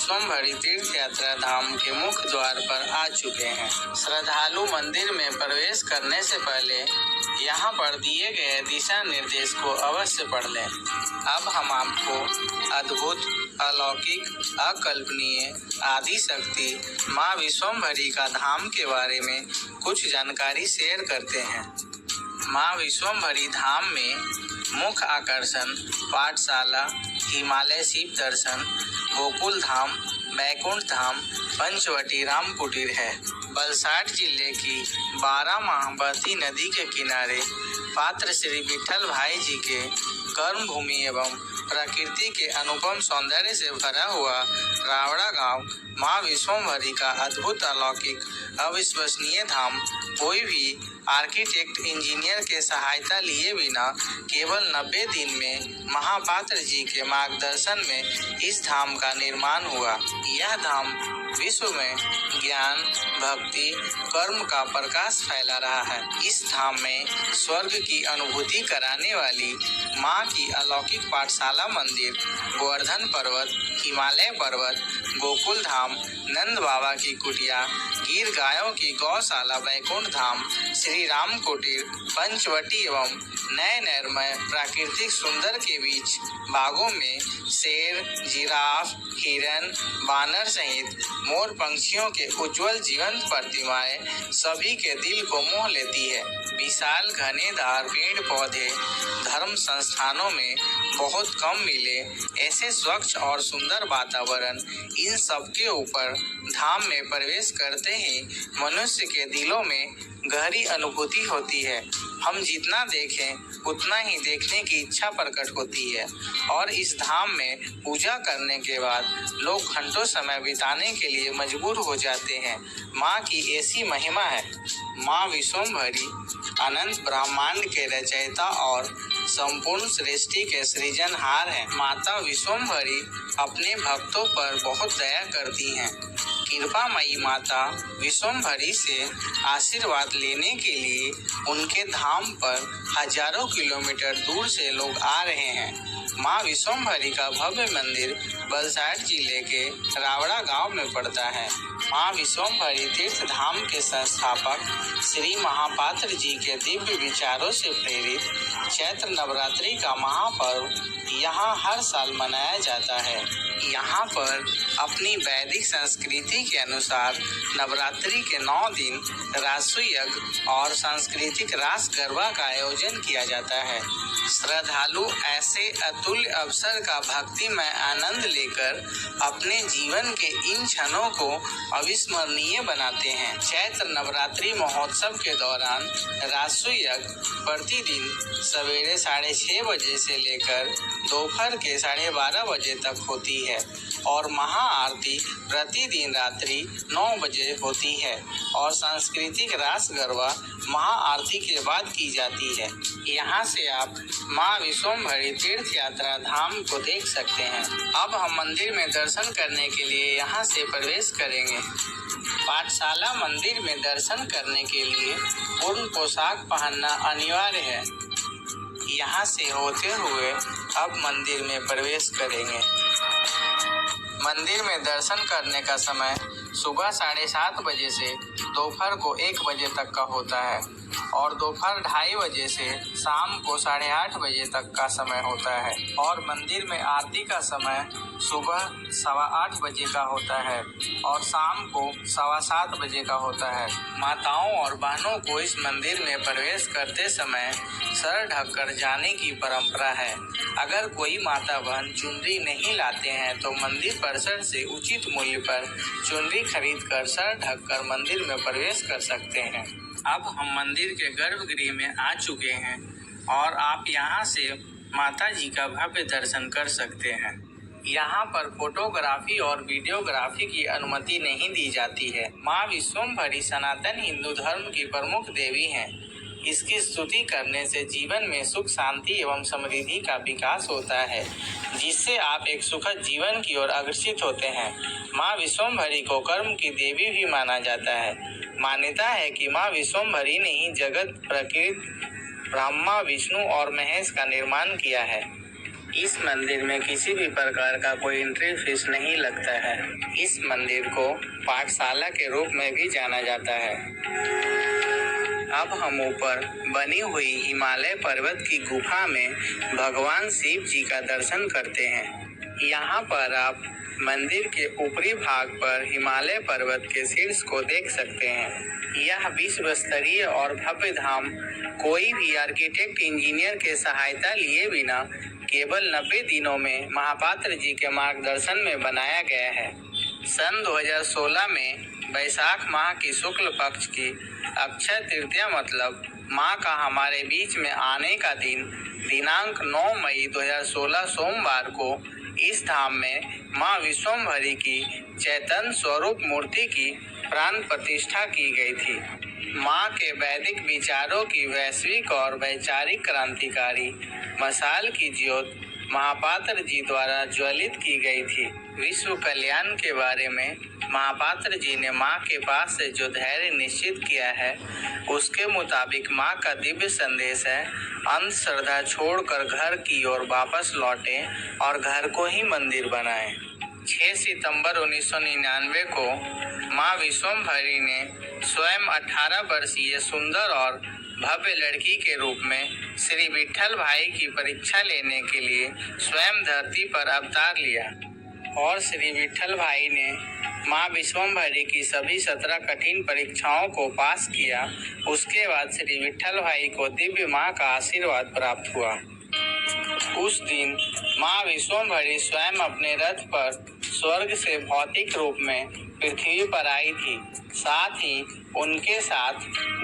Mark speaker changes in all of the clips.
Speaker 1: विश्वम्भरी तीर्थ यात्रा धाम के मुख्य द्वार पर आ चुके हैं। श्रद्धालु मंदिर में प्रवेश करने से पहले यहाँ पर दिए गए दिशा निर्देश को अवश्य पढ़ लें। अब हम आपको अद्भुत, अलौकिक, अकल्पनीय, आदि शक्ति माँ विश्वम्भरी का धाम के बारे में कुछ जानकारी शेयर करते हैं। माँ विश्वम्भरी धाम में मुख्य आकर्षण पाठशाला, हिमालय शिव दर्शन, गोकुल धाम, बैकुंठ धाम, पंचवटी राम कुटीर है। वलसाड जिले की 12 महाबती नदी के किनारे पात्र श्री विठल भाई जी के कर्म भूमि एवं प्रकृति के अनुपम सौंदर्य से भरा हुआ रावड़ा गांव माँ विश्वम्भरी का अद्भुत, अलौकिक, अविश्वसनीय धाम कोई भी आर्किटेक्ट इंजीनियर के सहायता लिए बिना केवल 90 दिन में महापात्र जी के मार्गदर्शन में इस धाम का निर्माण हुआ। यह धाम विश्व में ज्ञान, भक्ति, कर्म का प्रकाश फैला रहा है। इस धाम में स्वर्ग की अनुभूति कराने वाली माँ की अलौकिक पाठशाला मंदिर, गोवर्धन पर्वत, हिमालय पर्वत, गोकुल धाम, नंद बाबा की कुटिया, गिर गायों की गौशाला, बैकुंठ धाम, श्री राम कुटीर, पंचवटी एवं नए नैरमय प्राकृतिक सुंदर के बीच बागों में शेर, जिराफ, हिरन, बानर सहित मोर पंछियों के उज्जवल जीवंत प्रतिमाएं सभी के दिल को मोह लेती है। विशाल घनेदार पेड़ पौधे धर्म संस्थानों में बहुत कम मिले ऐसे स्वच्छ और सुंदर वातावरण, इन सब के ऊपर धाम में प्रवेश करते ही मनुष्य के दिलों में गहरी अनुभूति होती है। हम जितना देखें उतना ही देखने की इच्छा प्रकट होती है और इस धाम में पूजा करने के बाद लोग घंटों समय बिताने के लिए मजबूर हो जाते हैं। माँ की ऐसी महिमा है। माँ विश्वम्भरी अनंत ब्रह्मांड के रचयिता और संपूर्ण सृष्टि के सृजनहार हैं। माता विश्वम्भरी अपने भक्तों पर बहुत दया करती हैं। कृपामयी माता विश्वम्भरी से आशीर्वाद लेने के लिए उनके धाम पर हजारों किलोमीटर दूर से लोग आ रहे हैं। माँ विश्वम्भरी का भव्य मंदिर वलसाड जिले के रावड़ा गांव में पड़ता है। माँ विश्वम्भरी तीर्थ धाम के संस्थापक श्री महापात्र जी के दिव्य विचारों से प्रेरित चैत्र नवरात्रि का महापर्व यहाँ हर साल मनाया जाता है। यहाँ पर अपनी वैदिक संस्कृति के अनुसार नवरात्रि के 9 दिन रासु यज्ञ और सांस्कृतिक रास गरबा का आयोजन किया जाता है। श्रद्धालु ऐसे अतुल्य अवसर का भक्तिमय आनंद लेकर अपने जीवन के इन क्षणों को अविस्मरणीय बनाते हैं। चैत्र नवरात्रि महोत्सव के दौरान रासु यज्ञ प्रतिदिन सवेरे 6:30 बजे से लेकर दोपहर के 12:30 बजे तक होती है और महाआरती प्रतिदिन रात्रि 9 बजे होती है और सांस्कृतिक रास गरबा महाआरती के बाद की जाती है। यहाँ से आप माँ विश्वम्भरी तीर्थ यात्रा धाम को देख सकते हैं। अब हम मंदिर में दर्शन करने के लिए यहाँ से प्रवेश करेंगे। पाठशाला मंदिर में दर्शन करने के लिए पूर्ण पोशाक पहनना अनिवार्य है। यहाँ से होते हुए अब मंदिर में प्रवेश करेंगे। मंदिर में दर्शन करने का समय सुबह 7:30 बजे से दोपहर को 1 बजे तक का होता है और दोपहर 2:30 बजे से शाम को 8:30 बजे तक का समय होता है और मंदिर में आरती का समय सुबह 8:15 बजे का होता है और शाम को 7:15 बजे का होता है। माताओं और बहनों को इस मंदिर में प्रवेश करते समय सर ढककर जाने की परंपरा है। अगर कोई माता बहन चुनरी नहीं लाते हैं तो मंदिर परिसर से उचित मूल्य पर चुनरी खरीदकर सर ढककर मंदिर में प्रवेश कर सकते हैं। अब हम मंदिर के गर्भगृह में आ चुके हैं और आप यहां से माता जी का भव्य दर्शन कर सकते हैं। यहाँ पर फोटोग्राफी और वीडियोग्राफी की अनुमति नहीं दी जाती है। माँ विश्वम्भरी सनातन हिंदू धर्म की प्रमुख देवी हैं। इसकी स्तुति करने से जीवन में सुख, शांति एवं समृद्धि का विकास होता है, जिससे आप एक सुखद जीवन की ओर अग्रसित होते हैं। माँ विश्वम्भरी को कर्म की देवी भी माना जाता है। मान्यता है कि माँ विश्वम्भरी ने ही जगत, प्रकृति, ब्रह्मा, विष्णु और महेश का निर्माण किया है। इस मंदिर में किसी भी प्रकार का कोई एंट्री फीस नहीं लगता है। इस मंदिर को पाठशाला के रूप में भी जाना जाता है। अब हम ऊपर बनी हुई हिमालय पर्वत की गुफा में भगवान शिव जी का दर्शन करते हैं। यहाँ पर आप मंदिर के ऊपरी भाग पर हिमालय पर्वत के शीर्ष को देख सकते हैं। यह विश्व स्तरीय और भव्य धाम कोई भी आर्किटेक्ट इंजीनियर के सहायता लिए बिना केवल 90 दिनों में महापात्र जी के मार्गदर्शन में बनाया गया है। सन 2016 में वैशाख माह की शुक्ल पक्ष की अक्षय तृतीया मतलब माँ का हमारे बीच में आने का दिन दिनांक 9 मई 2016 सोमवार को इस धाम में माँ विश्वम्भरी की चैतन्य स्वरूप मूर्ति की प्राण प्रतिष्ठा की गई थी। माँ के वैदिक विचारों की वैश्विक और वैचारिक क्रांतिकारी मशाल की ज्योत महापात्र जी द्वारा ज्वलित की गई थी। विश्व कल्याण के बारे में महापात्र जी ने माँ के पास से जो धैर्य निश्चित किया है उसके मुताबिक माँ का दिव्य संदेश है, अंधश्रद्धा छोड़कर घर की ओर वापस लौटें और घर को ही मंदिर बनाएं। 6 सितंबर 1999 को माँ विश्वम्भरी ने स्वयं 18 वर्षीय सुंदर और भव्य लड़की के रूप में श्री विट्ठल भाई की परीक्षा लेने के लिए स्वयं धरती पर अवतार लिया और श्री विट्ठल भाई ने माँ विश्वम्भरी की सभी 17 कठिन परीक्षाओं को पास किया। उसके बाद श्री विट्ठल भाई को दिव्य माँ का आशीर्वाद प्राप्त हुआ। उस दिन माँ विश्वम्भरी स्वयं अपने रथ पर स्वर्ग से भौतिक रूप में पृथ्वी पर आई थी। साथ ही उनके साथ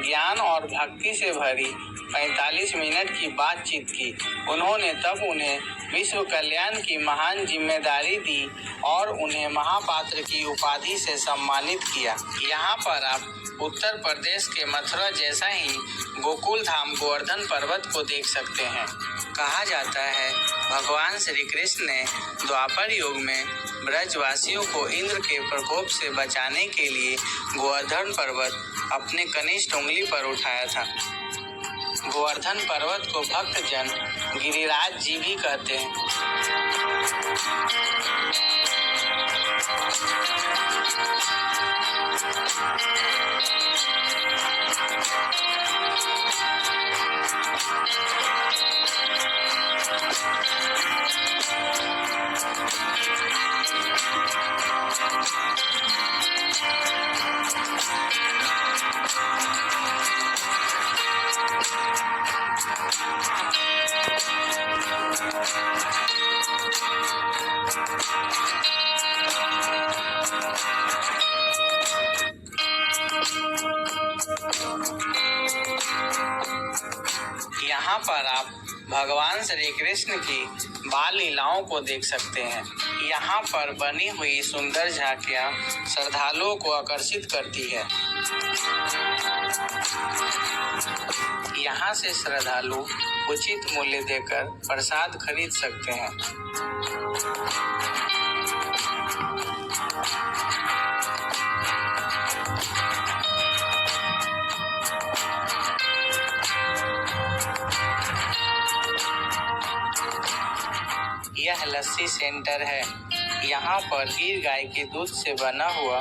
Speaker 1: ज्ञान और भक्ति से भरी 45 मिनट की बातचीत की। उन्होंने तब उन्हें विश्व कल्याण की महान जिम्मेदारी दी और उन्हें महापात्र की उपाधि से सम्मानित किया। यहाँ पर आप उत्तर प्रदेश के मथुरा जैसा ही गोकुल धाम गोवर्धन पर्वत को देख सकते हैं। कहा जाता है भगवान श्री कृष्ण ने द्वापर युग में ब्रजवासियों को इंद्र के प्रकोप से बचाने के लिए गोवर्धन पर्वत अपने कनिष्ठ उंगली पर उठाया था। गोवर्धन पर्वत को भक्तजन गिरिराज जी भी कहते हैं। यहाँ पर आप भगवान श्री कृष्ण की बाल लीलाओं को देख सकते हैं। यहाँ पर बनी हुई सुंदर झांकियाँ श्रद्धालुओं को आकर्षित करती है। यहाँ से श्रद्धालु उचित मूल्य देकर प्रसाद खरीद सकते हैं। यह लस्सी सेंटर है। यहाँ पर गिर गाय के दूध से बना हुआ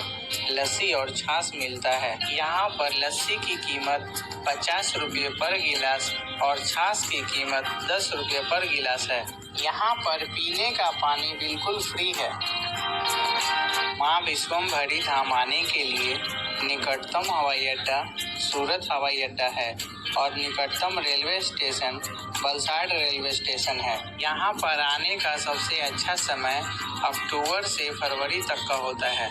Speaker 1: लस्सी और छाछ मिलता है। यहाँ पर लस्सी की कीमत 50 रुपये पर गिलास और छाछ की कीमत 10 रुपये पर गिलास है। यहाँ पर पीने का पानी बिल्कुल फ्री है। माँ विश्वम्भरी धाम आने के लिए निकटतम हवाई अड्डा सूरत हवाई अड्डा है और निकटतम railway station Valsad railway station है। यहाँ पर आने का सबसे अच्छा समय अक्टूबर से फरवरी तक का होता है।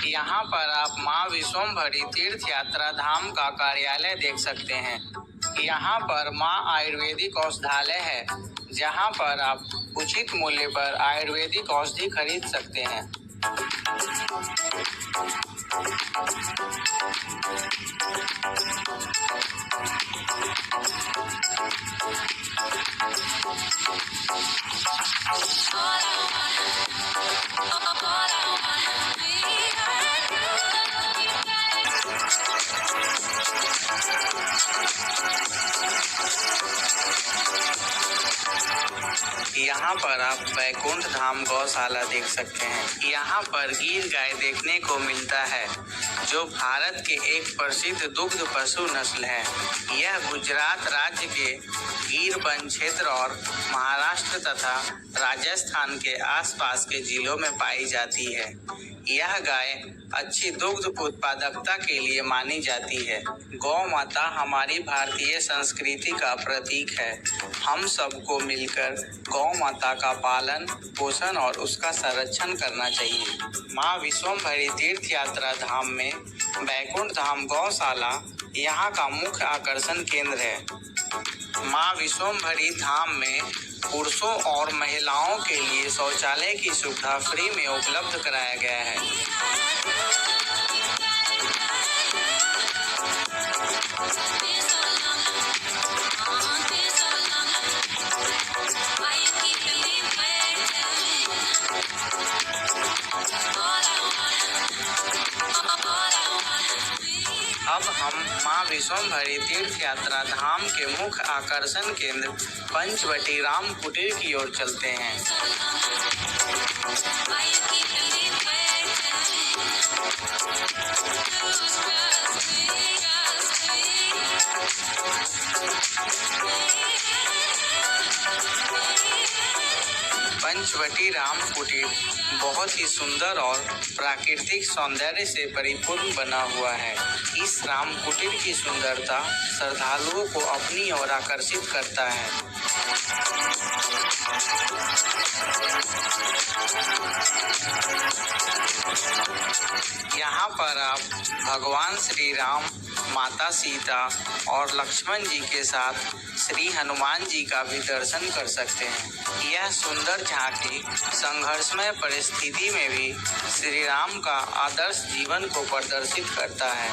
Speaker 1: यहाँ पर आप माँ विश्वम्भरी तीर्थ यात्रा धाम का कार्यालय देख सकते हैं। यहाँ पर माँ आयुर्वेदिक औषधालय है, जहाँ पर आप उचित मूल्य पर आयुर्वेदिक औषधि खरीद सकते हैं। यहाँ पर आप बैकुंठ धाम गौशाला देख सकते हैं। यहाँ पर गिर गाय देखने को मिलता है, जो भारत के एक प्रसिद्ध दुग्ध पशु नस्ल है। यह गुजरात राज्य के गिर वन क्षेत्र और महाराष्ट्र तथा राजस्थान के आसपास के जिलों में पाई जाती है। यह गाय अच्छी दुग्ध उत्पादकता के लिए मानी जाती है। गौ माता हमारी भारतीय संस्कृति का प्रतीक है। हम सबको मिलकर गौ माता का पालन पोषण और उसका संरक्षण करना चाहिए। माँ विश्वम्भरी तीर्थ यात्रा धाम में बैकुंठ धाम गौशाला यहाँ का मुख्य आकर्षण केंद्र है। माँ विश्वम्भरी धाम में पुरुषों और महिलाओं के लिए शौचालय की सुविधा फ्री में उपलब्ध कराया गया है। अब हम माँ विश्वम्भरी तीर्थ यात्रा धाम के मुख्य आकर्षण केंद्र पंचवटी राम कुटीर की ओर चलते हैं। पंचवटी राम कुटीर बहुत ही सुंदर और प्राकृतिक सौंदर्य से परिपूर्ण बना हुआ है। इस राम कुटीर की सुंदरता श्रद्धालुओं को अपनी ओर आकर्षित करता है। यहाँ पर आप भगवान श्री राम, माता सीता और लक्ष्मण जी के साथ श्री हनुमान जी का भी दर्शन कर सकते हैं। यह सुंदर झांकी संघर्षमय परिस्थिति में भी श्री राम का आदर्श जीवन को प्रदर्शित करता है।